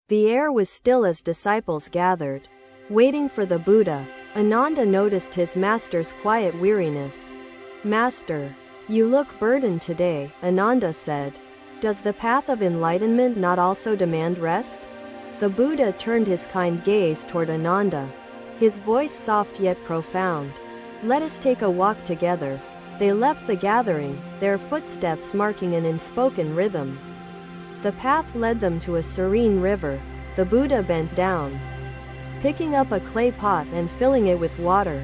The air was still as disciples gathered, waiting for the Buddha. Ananda noticed his master's quiet weariness. "Master, you look burdened today," Ananda said. "Does the path of enlightenment not also demand rest?" The Buddha turned his kind gaze toward Ananda, his voice soft yet profound. "Let us take a walk together." They left the gathering, their footsteps marking an unspoken rhythm. The path led them to a serene river. The Buddha bent down, picking up a clay pot and filling it with water.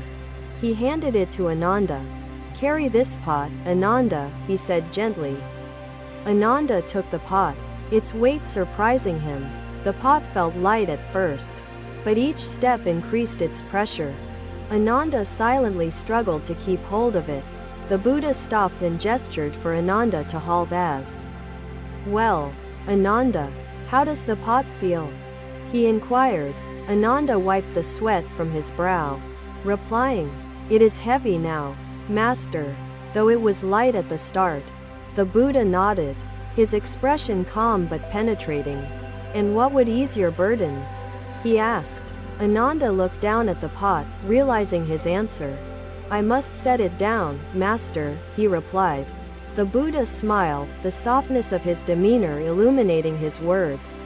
He handed it to Ananda. "Carry this pot, Ananda," he said gently. Ananda took the pot, its weight surprising him. The pot felt light at first, but each step increased its pressure. Ananda silently struggled to keep hold of it. The Buddha stopped and gestured for Ananda to halt as. "Well, Ananda, how does the pot feel?" he inquired. Ananda wiped the sweat from his brow, replying, "It is heavy now, Master, though it was light at the start." The Buddha nodded, his expression calm but penetrating. "And what would ease your burden?" he asked. Ananda looked down at the pot, realizing his answer. "I must set it down, Master," he replied. The Buddha smiled, the softness of his demeanor illuminating his words.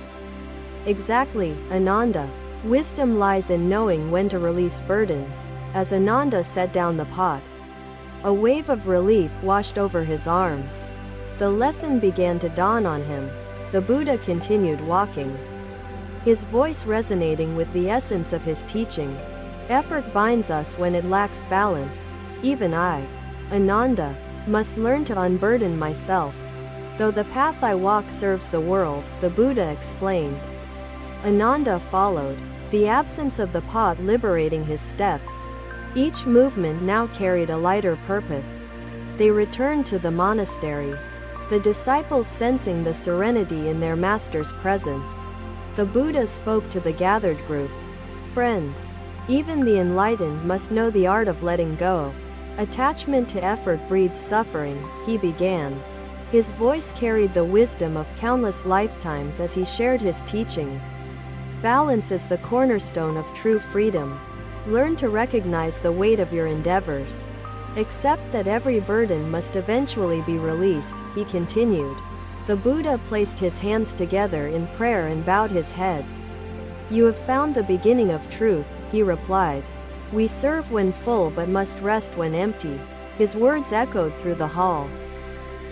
"Exactly, Ananda. Wisdom lies in knowing when to release burdens." As Ananda set down the pot, a wave of relief washed over his arms. The lesson began to dawn on him. The Buddha continued walking, his voice resonating with the essence of his teaching. "Effort binds us when it lacks balance. Even I, Ananda, must learn to unburden myself. Though the path I walk serves the world," the Buddha explained. Ananda followed, the absence of the pot liberating his steps. Each movement now carried a lighter purpose. They returned to the monastery, the disciples sensing the serenity in their master's presence. The Buddha spoke to the gathered group. "Friends, even the enlightened must know the art of letting go. Attachment to effort breeds suffering," he began. His voice carried the wisdom of countless lifetimes as he shared his teaching. "Balance is the cornerstone of true freedom. Learn to recognize the weight of your endeavors. Accept that every burden must eventually be released," he continued. The Buddha placed his hands together in prayer and bowed his head. "You have found the beginning of truth," he replied. "We serve when full but must rest when empty." His words echoed through the hall,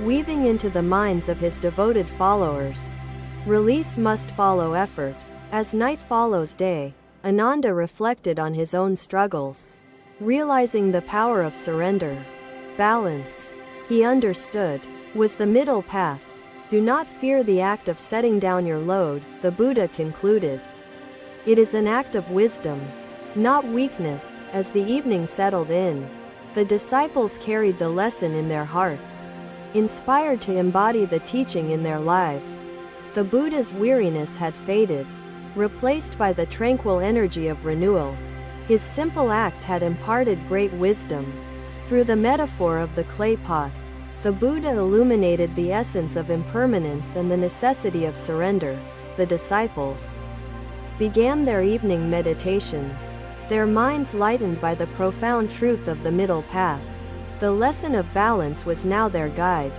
weaving into the minds of his devoted followers. Release must follow effort. As night follows day, Ananda reflected on his own struggles, realizing the power of surrender. Balance, he understood, was the middle path. "Do not fear the act of setting down your load," the Buddha concluded. "It is an act of wisdom, not weakness." As the evening settled in, the disciples carried the lesson in their hearts, inspired to embody the teaching in their lives. The Buddha's weariness had faded, replaced by the tranquil energy of renewal. His simple act had imparted great wisdom. Through the metaphor of the clay pot, the Buddha illuminated the essence of impermanence and the necessity of surrender. The disciples began their evening meditations, their minds lightened by the profound truth of the middle path. The lesson of balance was now their guide,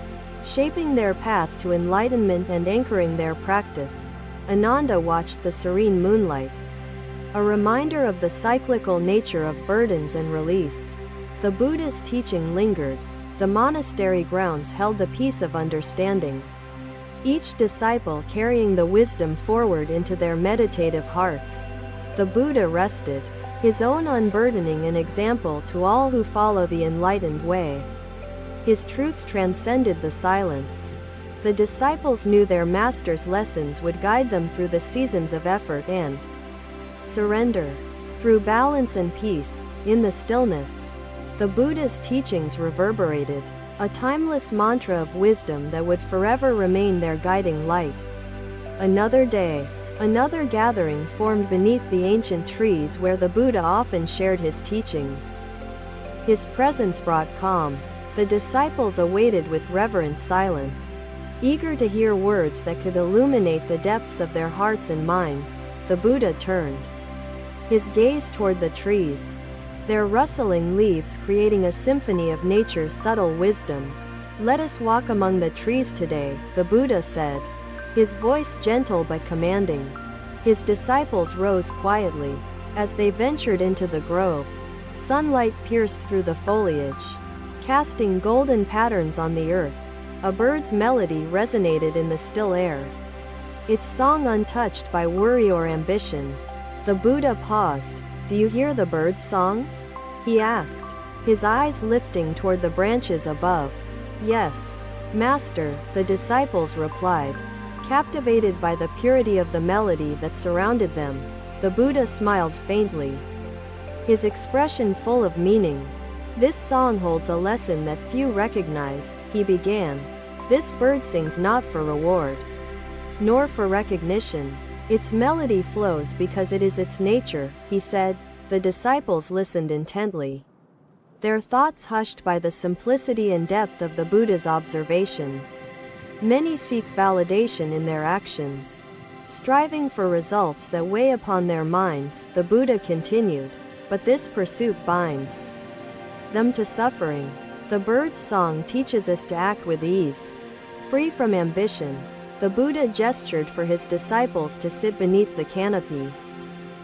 shaping their path to enlightenment and anchoring their practice. Ananda watched the serene moonlight, a reminder of the cyclical nature of burdens and release. The Buddha's teaching lingered. The monastery grounds held the peace of understanding, each disciple carrying the wisdom forward into their meditative hearts. The Buddha rested, his own unburdening an example to all who follow the enlightened way. His truth transcended the silence. The disciples knew their master's lessons would guide them through the seasons of effort and surrender. Through balance and peace, in the stillness, the Buddha's teachings reverberated, a timeless mantra of wisdom that would forever remain their guiding light. Another day, another gathering formed beneath the ancient trees where the Buddha often shared his teachings. His presence brought calm. The disciples awaited with reverent silence. Eager to hear words that could illuminate the depths of their hearts and minds, the Buddha turned his gaze toward the trees, their rustling leaves creating a symphony of nature's subtle wisdom. "Let us walk among the trees today," the Buddha said, his voice gentle but commanding. His disciples rose quietly. As they ventured into the grove, sunlight pierced through the foliage, casting golden patterns on the earth. A bird's melody resonated in the still air, its song untouched by worry or ambition. The Buddha paused. "Do you hear the bird's song?" he asked, his eyes lifting toward the branches above. "Yes, Master," the disciples replied, captivated by the purity of the melody that surrounded them. The Buddha smiled faintly, his expression full of meaning. "This song holds a lesson that few recognize," he began. "This bird sings not for reward, nor for recognition. Its melody flows because it is its nature," he said. The disciples listened intently, their thoughts hushed by the simplicity and depth of the Buddha's observation. Many seek validation in their actions, striving for results that weigh upon their minds, the Buddha continued, but this pursuit binds them to suffering. The bird's song teaches us to act with ease, free from ambition. The Buddha gestured for his disciples to sit beneath the canopy,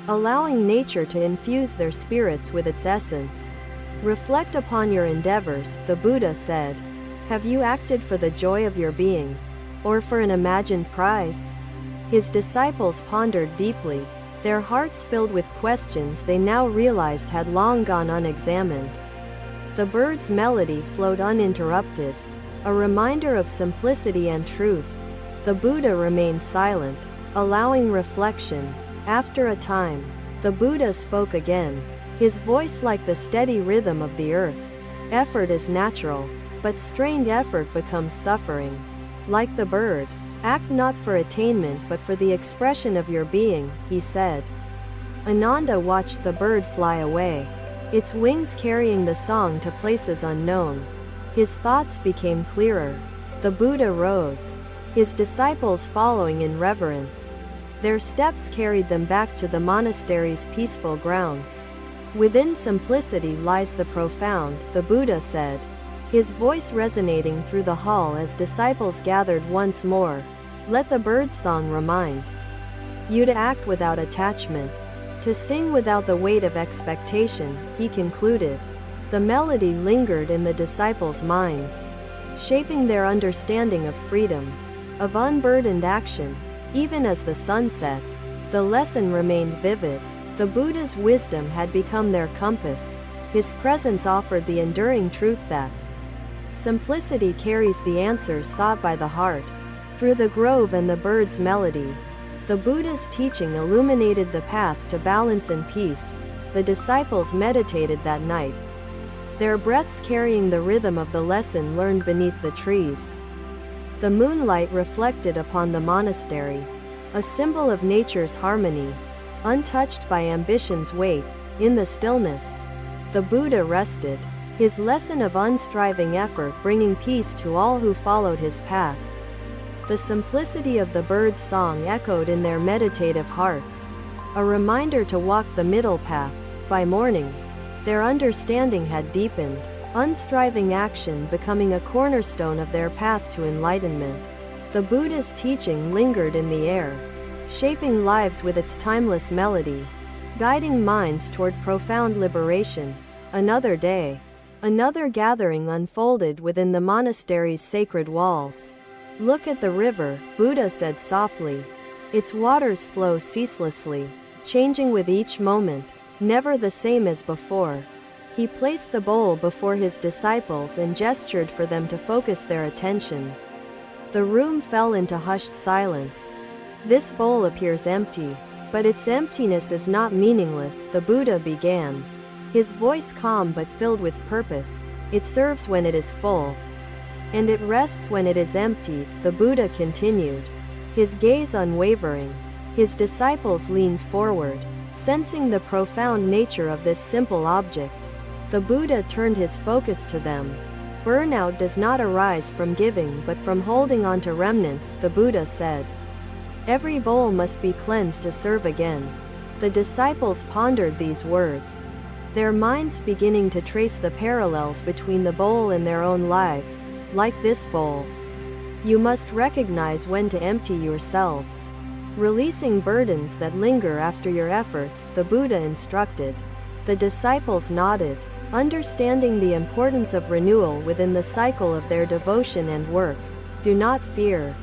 allowing nature to infuse their spirits with its essence. "Reflect upon your endeavors," the Buddha said. "Have you acted for the joy of your being, or for an imagined prize?" His disciples pondered deeply, their hearts filled with questions they now realized had long gone unexamined. The bird's melody flowed uninterrupted, a reminder of simplicity and truth. The Buddha remained silent, allowing reflection. After a time, the Buddha spoke again, his voice like the steady rhythm of the earth. "Effort is natural, but strained effort becomes suffering. Like the bird, act not for attainment but for the expression of your being," he said. Ananda watched the bird fly away, its wings carrying the song to places unknown. His thoughts became clearer. The Buddha rose, his disciples following in reverence. Their steps carried them back to the monastery's peaceful grounds. "Within simplicity lies the profound," the Buddha said, his voice resonating through the hall as disciples gathered once more. "Let the bird's song remind you to act without attachment, to sing without the weight of expectation," he concluded. The melody lingered in the disciples' minds, shaping their understanding of freedom, of unburdened action. Even as the sun set, the lesson remained vivid. The Buddha's wisdom had become their compass. His presence offered the enduring truth that simplicity carries the answers sought by the heart. Through the grove and the bird's melody, the Buddha's teaching illuminated the path to balance and peace. The disciples meditated that night, their breaths carrying the rhythm of the lesson learned beneath the trees. The moonlight reflected upon the monastery, a symbol of nature's harmony, untouched by ambition's weight. In the stillness, the Buddha rested, his lesson of unstriving effort bringing peace to all who followed his path. The simplicity of the bird's song echoed in their meditative hearts, a reminder to walk the middle path. By morning, their understanding had deepened, unstriving action becoming a cornerstone of their path to enlightenment. The Buddha's teaching lingered in the air, shaping lives with its timeless melody, guiding minds toward profound liberation. Another day, another gathering unfolded within the monastery's sacred walls. "Look at the river," Buddha said softly. "Its waters flow ceaselessly, changing with each moment, never the same as before." He placed the bowl before his disciples and gestured for them to focus their attention. The room fell into hushed silence. "This bowl appears empty, but its emptiness is not meaningless," the Buddha began, his voice calm but filled with purpose. "It serves when it is full, and it rests when it is emptied," the Buddha continued, his gaze unwavering. His disciples leaned forward, sensing the profound nature of this simple object. The Buddha turned his focus to them, Burnout does not arise from giving but from holding on to remnants, the Buddha said. Every bowl must be cleansed to serve again. The disciples pondered these words, their minds beginning to trace the parallels between the bowl and their own lives. Like this bowl, you must recognize when to empty yourselves, releasing burdens that linger after your efforts, the Buddha instructed. The disciples nodded, understanding the importance of renewal within the cycle of their devotion and work. Do not fear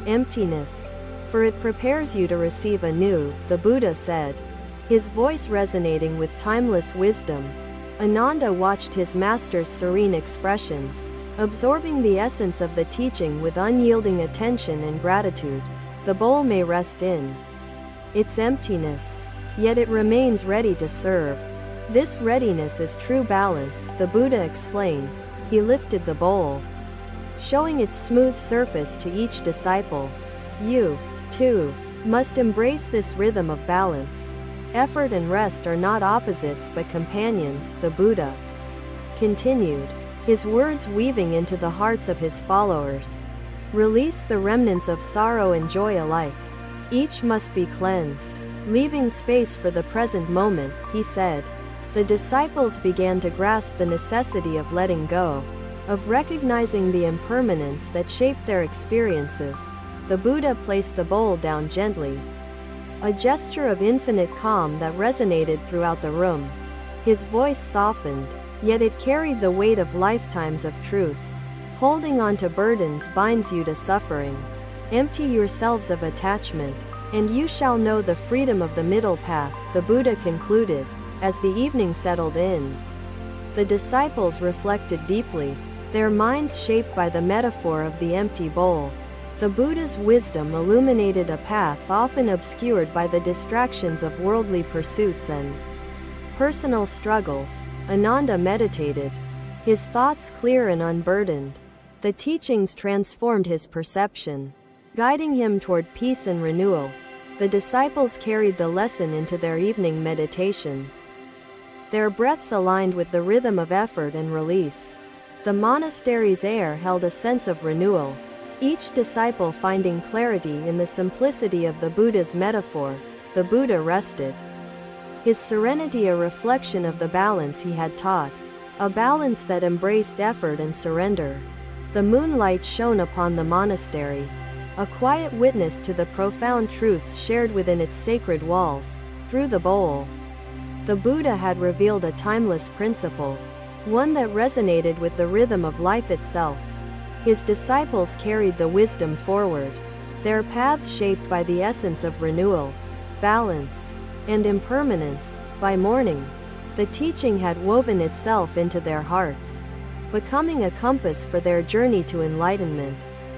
emptiness, for it prepares you to receive anew, the Buddha said, his voice resonating with timeless wisdom. Ananda watched his master's serene expression, absorbing the essence of the teaching with unyielding attention and gratitude. The bowl may rest in its emptiness, yet it remains ready to serve. This readiness is true balance, the Buddha explained. He lifted the bowl, showing its smooth surface to each disciple. You, too, must embrace this rhythm of balance. Effort and rest are not opposites but companions, the Buddha continued, his words weaving into the hearts of his followers. Release the remnants of sorrow and joy alike. Each must be cleansed, leaving space for the present moment, he said. The disciples began to grasp the necessity of letting go, of recognizing the impermanence that shaped their experiences. The Buddha placed the bowl down gently, a gesture of infinite calm that resonated throughout the room. His voice softened, yet it carried the weight of lifetimes of truth. Holding on to burdens binds you to suffering. Empty yourselves of attachment, and you shall know the freedom of the middle path, the Buddha concluded. As the evening settled in, the disciples reflected deeply, their minds shaped by the metaphor of the empty bowl. The Buddha's wisdom illuminated a path often obscured by the distractions of worldly pursuits and personal struggles. Ananda meditated, his thoughts clear and unburdened. The teachings transformed his perception, guiding him toward peace and renewal. The disciples carried the lesson into their evening meditations, their breaths aligned with the rhythm of effort and release. The monastery's air held a sense of renewal, each disciple finding clarity in the simplicity of the Buddha's metaphor. The Buddha rested, his serenity a reflection of the balance he had taught, a balance that embraced effort and surrender. The moonlight shone upon the monastery, a quiet witness to the profound truths shared within its sacred walls. Through the bowl, the Buddha had revealed a timeless principle, one that resonated with the rhythm of life itself. His disciples carried the wisdom forward, their paths shaped by the essence of renewal, balance, and impermanence. By morning, the teaching had woven itself into their hearts, becoming a compass for their journey to enlightenment.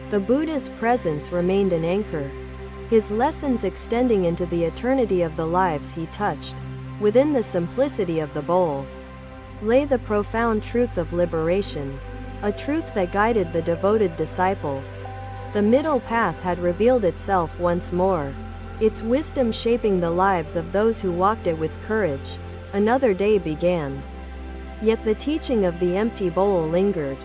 The Buddha's presence remained an anchor, his lessons extending into the eternity of the lives he touched. Within the simplicity of the bowl lay the profound truth of liberation, a truth that guided the devoted disciples. The middle path had revealed itself once more, its wisdom shaping the lives of those who walked it with courage. Another day began, yet the teaching of the empty bowl lingered,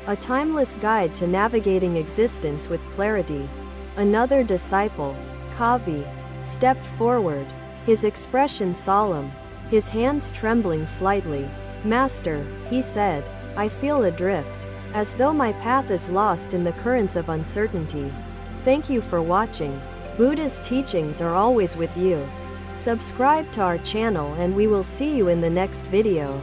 a timeless guide to navigating existence with clarity. Another disciple, Kavi, stepped forward, his expression solemn, his hands trembling slightly. Master, he said, I feel adrift, as though my path is lost in the currents of uncertainty. Thank you for watching. Buddha's teachings are always with you. Subscribe to our channel and we will see you in the next video.